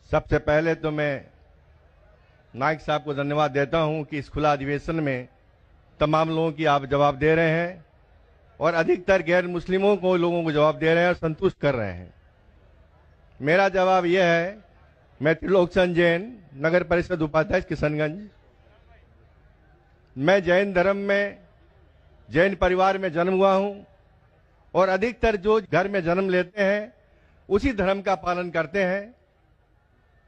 सबसे पहले तो मैं नाइक साहब को धन्यवाद देता हूं कि इस खुला अधिवेशन में तमाम लोगों की आप जवाब दे रहे हैं और अधिकतर गैर मुस्लिमों को लोगों को जवाब दे रहे हैं और संतुष्ट कर रहे हैं। मेरा जवाब यह है, मैं त्रिलोकचंद जैन, नगर परिषद उपाध्यक्ष किशनगंज। मैं जैन धर्म में, जैन परिवार में जन्म हुआ हूं और अधिकतर जो घर में जन्म लेते हैं उसी धर्म का पालन करते हैं,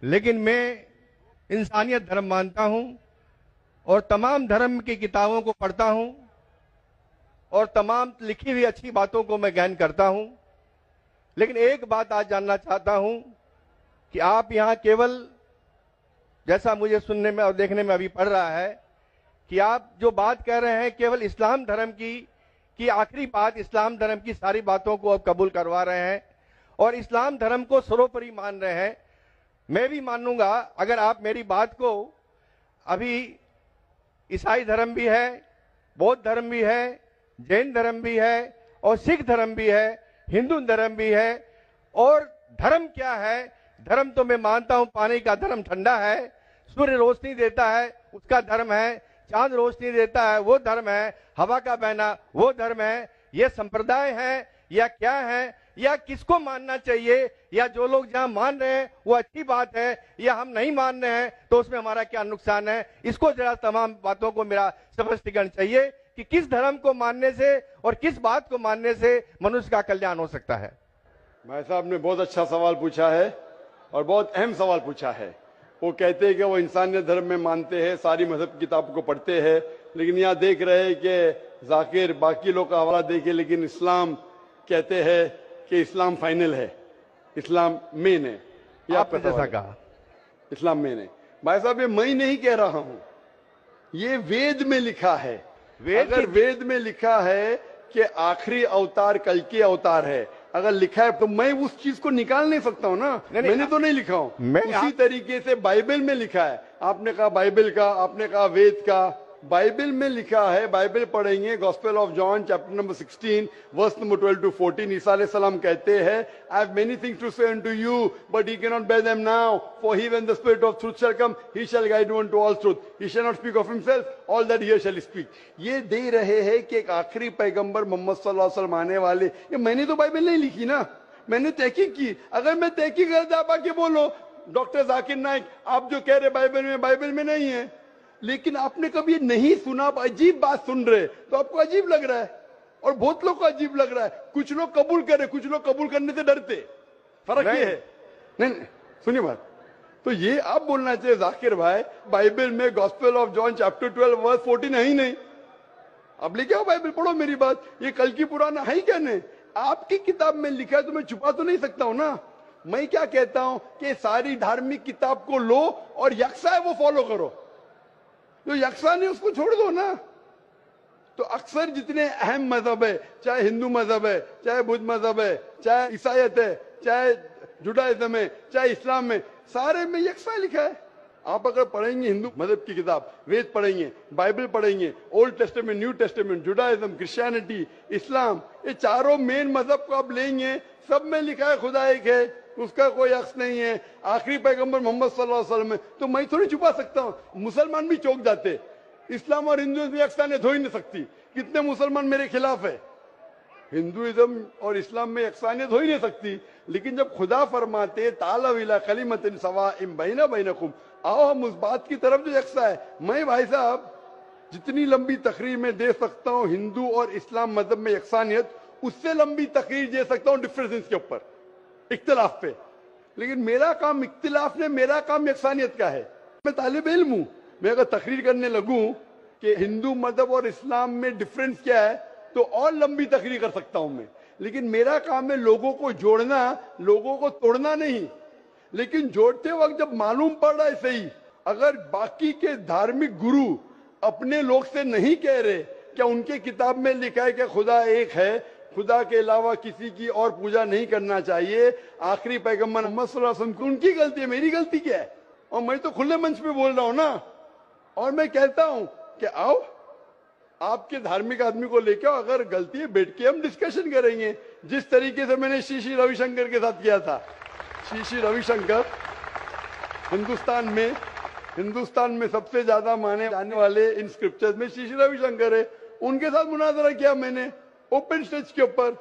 लेकिन मैं इंसानियत धर्म मानता हूं और तमाम धर्म की किताबों को पढ़ता हूं और तमाम लिखी हुई अच्छी बातों को मैं गहन करता हूं। लेकिन एक बात आज जानना चाहता हूं कि आप यहां केवल, जैसा मुझे सुनने में और देखने में अभी पड़ रहा है, कि आप जो बात कह रहे हैं केवल इस्लाम धर्म की आखिरी बात, इस्लाम धर्म की सारी बातों को आप कबूल करवा रहे हैं और इस्लाम धर्म को सर्वोपरि मान रहे हैं। मैं भी मानूंगा अगर आप मेरी बात को, अभी ईसाई धर्म भी है, बौद्ध धर्म भी है, जैन धर्म भी है और सिख धर्म भी है, हिंदू धर्म भी है। और धर्म क्या है? धर्म तो मैं मानता हूं पानी का धर्म ठंडा है, सूर्य रोशनी देता है उसका धर्म है, चांद रोशनी देता है वो धर्म है, हवा का बहना वो धर्म है। ये संप्रदाय है या क्या है, या किसको मानना चाहिए, या जो लोग जहां मान रहे हैं वो अच्छी बात है, या हम नहीं मान रहे हैं तो उसमें हमारा क्या नुकसान है? इसको जरा तमाम बातों को मेरा स्पष्टीकरण चाहिए कि किस धर्म को मानने से और किस बात को मानने से मनुष्य का कल्याण हो सकता है। भाई साहब ने बहुत अच्छा सवाल पूछा है और बहुत अहम सवाल पूछा है। वो कहते हैं कि वो इंसानियत धर्म में मानते हैं, सारी मजहब की किताबों को पढ़ते हैं, लेकिन यहाँ देख रहे हैं कि जाकिर बाकी लोग का हवाला देखे, लेकिन इस्लाम कहते हैं कि इस्लाम फाइनल है, इस्लाम मेन है। ये आपने जैसा कहा, इस्लाम मेन है। भाई साहब ये मैं नहीं कह रहा हूं, ये वेद में लिखा है। अगर वेद में लिखा है कि आखिरी अवतार कल के अवतार है, अगर लिखा है तो मैं उस चीज को निकाल नहीं सकता हूं ना। मैंने तो नहीं लिखा हूं, उसी तरीके से बाइबल में लिखा है। आपने कहा बाइबल का, आपने कहा वेद का, बाइबल में लिखा है। बाइबल पढ़ेंगे, gospel of John chapter number 16 verse number 12 to 14। ईसा अलैहिस्सलाम कहते हैं, I have many things to say unto you but ye cannot bear them now, for he when the spirit of truth shall come he shall guide you unto all truth, he shall not speak of himself, all that he shall speak। ये दे रहे हैं कि एक आखिरी पैगंबर मोहम्मद सल्लल्लाहु अलैहि वसल्लम आने वाले। ये मैंने तो बाइबल नहीं लिखी ना, मैंने तहकीक की। अगर मैं तहकीक करता आप आके बोलो डॉक्टर जाकिर नाइक आप जो कह रहे बाइबल में नहीं है, लेकिन आपने कभी नहीं सुना, आप अजीब बात सुन रहे तो आपको अजीब लग रहा है और बहुत लोग को अजीब लग रहा है। कुछ लोग कबूल करे, कुछ लोग कबूल करने से डरते। फर्क ये है। नहीं सुनिए बात, तो ये आप बोलना चाहिए जाकिर भाई बाइबल में gospel of John chapter 12 verse 14 है ही नहीं। अब लेके आओ बाइबल, पढ़ो मेरी बात। ये कल की पुराना है ही कहने, आपकी किताब में लिखा है तो मैं छुपा तो नहीं सकता हूं ना। मैं क्या कहता हूं कि सारी धार्मिक किताब को लो और यकसा है वो फॉलो करो, जो यकसा नहीं उसको छोड़ दो ना। तो अक्सर जितने अहम मजहब है, चाहे हिंदू मजहब है, चाहे बुद्ध मजहब है, चाहे ईसाईयत है, चाहे जुडाइज्म है, चाहे इस्लाम में, सारे में यकसा लिखा है। आप अगर पढ़ेंगे हिंदू मजहब की किताब, वेद पढ़ेंगे, बाइबल पढ़ेंगे, old testament, new testament, Judaism, Christianity, इस्लाम, ये चारों मेन मजहब को आप लेंगे, सब में लिखा है खुदा एक है, उसका कोई अक्स नहीं है, आखिरी पैगंबर मोहम्मद सल्लल्लाहु अलैहि वसल्लम है। तो मैं थोड़ी छुपा सकता हूं। मुसलमान भी चौंक जाते, इस्लाम और हिंदुइज्म में यकसानियत हो ही नहीं सकती। कितने मुसलमान मेरे खिलाफ है, हिंदुइज्म और इस्लाम में यकसानियत हो ही नहीं सकती। लेकिन जब खुदा फरमाते तालव इला कलिमतिन सवाइम बैना बैनकुम, आओ हम उस बात की तरफ जो यकसा है। मैं भाई साहब जितनी लंबी तकरीर में दे सकता हूं हिंदू और इस्लाम मजहब में यकसानियत, उससे लंबी तकरीर दे सकता हूं डिफरेंसेस के ऊपर, इख्तिलाफ पे। लेकिन मेरा काम इख्तिलाफ ने, मेरा काम यकसानियत का है। मैं तालिब इल्म हूं, मैं अगर तकरीर करने लगूं कि हिंदू मजहब और इस्लाम में डिफरेंस क्या है तो और लंबी तकरीर कर सकता हूं मैं। लेकिन मेरा काम है लोगों को जोड़ना, लोगों को तोड़ना नहीं। लेकिन जोड़ते वक्त जब मालूम पड़ रहा है सही, अगर बाकी के धार्मिक गुरु अपने लोग से नहीं कह रहे, क्या उनके किताब में लिखा है कि खुदा एक है, खुदा के अलावा किसी की और पूजा नहीं करना चाहिए, आखिरी पैगंबर मोहम्मद सल्लल्लाहु अलैहि वसल्लम, उनकी गलती है, मेरी गलती क्या है? और मैं तो खुले मंच पे बोल रहा हूं ना। और मैं कहता हूं कि आओ आपके धार्मिक आदमी को लेकर, अगर गलती है बैठ के हम डिस्कशन करेंगे, जिस तरीके से मैंने श्री श्री रविशंकर के साथ किया था। श्री श्री रविशंकर हिंदुस्तान में सबसे ज्यादा माने जाने वाले इन स्क्रिप्चर्स में श्री श्री रविशंकर है। उनके साथ मुनाजरा किया मैंने ओपन स्टेज के ऊपर,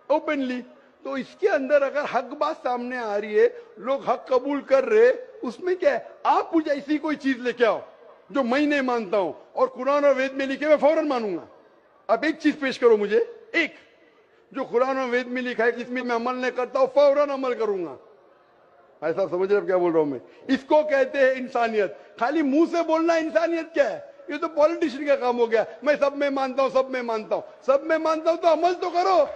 ओपनली। तो इसके अंदर अगर हक बात सामने आ रही है, लोग हक कबूल कर रहे, उसमें क्या है? आप मुझे ऐसी कोई चीज लेके आओ जो मैं नहीं मानता हूं और कुरान और वेद में लिखे मैं फौरन मानूंगा। अब एक चीज पेश करो मुझे, एक जो कुरान और वेद में लिखा है जिसमें मैं अमल नहीं करता हूं, फौरन अमल करूंगा। ऐसा समझ रहे क्या बोल रहा हूं मैं? इसको कहते हैं इंसानियत। खाली मुंह से बोलना इंसानियत क्या है? ये तो पॉलिटिशियन का काम हो गया। मैं सब में मानता हूं, सब में मानता हूं, सब में मानता हूं, तो अमल तो करो।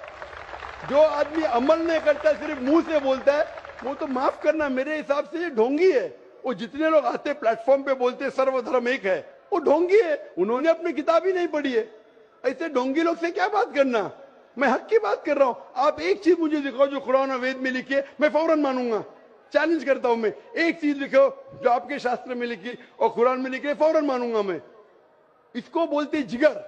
जो आदमी अमल नहीं करता, सिर्फ मुंह से बोलता है, वो तो माफ करना, मेरे हिसाब से ये ढोंगी है। वो जितने लोग आते प्लेटफॉर्म पे बोलते सर्वधर्म एक है, वो ढोंगी है। उन्होंने अपनी किताब ही नहीं पढ़ी है। ऐसे ढोंगी लोग से क्या बात करना? मैं हक की बात कर रहा हूं। आप एक चीज मुझे दिखाओ जो कुरान और वेद में लिखी है, मैं फौरन मानूंगा। चैलेंज करता हूं मैं, एक चीज लिखो जो आपके शास्त्र में लिखी और कुरान में लिखी है, फौरन मानूंगा मैं। इसको बोलते जिगर।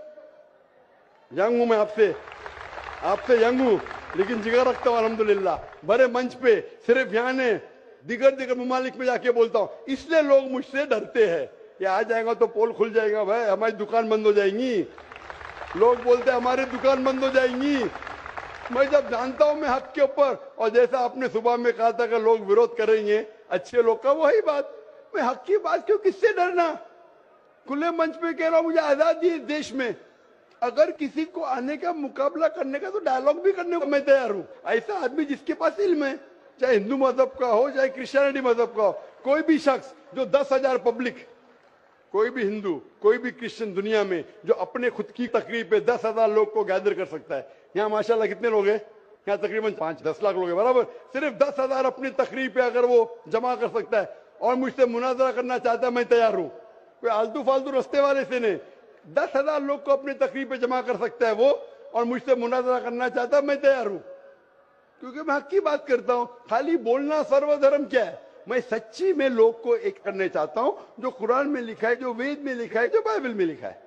यंग हूं मैं, आपसे यंग हूं, लेकिन जिगर रखता हूं अल्हम्दुलिल्लाह। बड़े मंच पे सिर्फ यहाँ ने दिगर ममालिक में जाके बोलता हूं, इसलिए लोग मुझसे डरते हैं। ये आ जाएगा तो पोल खुल जाएगा, भाई हमारी दुकान बंद हो जाएंगी। लोग बोलते हैं हमारी दुकान बंद हो जाएंगी। मैं जब जानता हूं मैं हक के ऊपर, और जैसा आपने सुबह में कहा था कि लोग विरोध करेंगे अच्छे लोग का, वही बात। मैं हक की बात क्यों, किससे डरना? खुले मंच पे कह रहा हूं, मुझे आजादी है देश में। अगर किसी को आने का मुकाबला करने का, तो डायलॉग भी करने को मैं तैयार हूं। ऐसा आदमी जिसके पास इल्म है, चाहे हिंदू मजहब का हो चाहे क्रिश्चियनिटी मजहब का हो, कोई भी शख्स जो 10,000 पब्लिक, कोई भी हिंदू कोई भी क्रिश्चियन दुनिया में जो अपने खुद की तकरीब पे 10,000 लोग को गैदर कर सकता है। यहाँ माशाल्लाह कितने लोग हैं? यहाँ तकरीबन 5-10 लाख लोग हैं, बराबर। सिर्फ 10,000 अपनी तकरीब पे अगर वो जमा कर सकता है और मुझसे मुनाजरा करना चाहता है, मैं तैयार हूं। कोई आलतू फालतू रस्ते वाले से नहीं, 10,000 लोग को अपनी तकरीब पे जमा कर सकता है वो, और मुझसे मुनाजरा करना चाहता है, मैं तैयार हूं। क्योंकि मैं हक की बात करता हूं। खाली बोलना सर्वधर्म क्या है? मैं सच्ची में लोग को एक करने चाहता हूं, जो कुरान में लिखा है, जो वेद में लिखा है, जो बाइबल में लिखा है।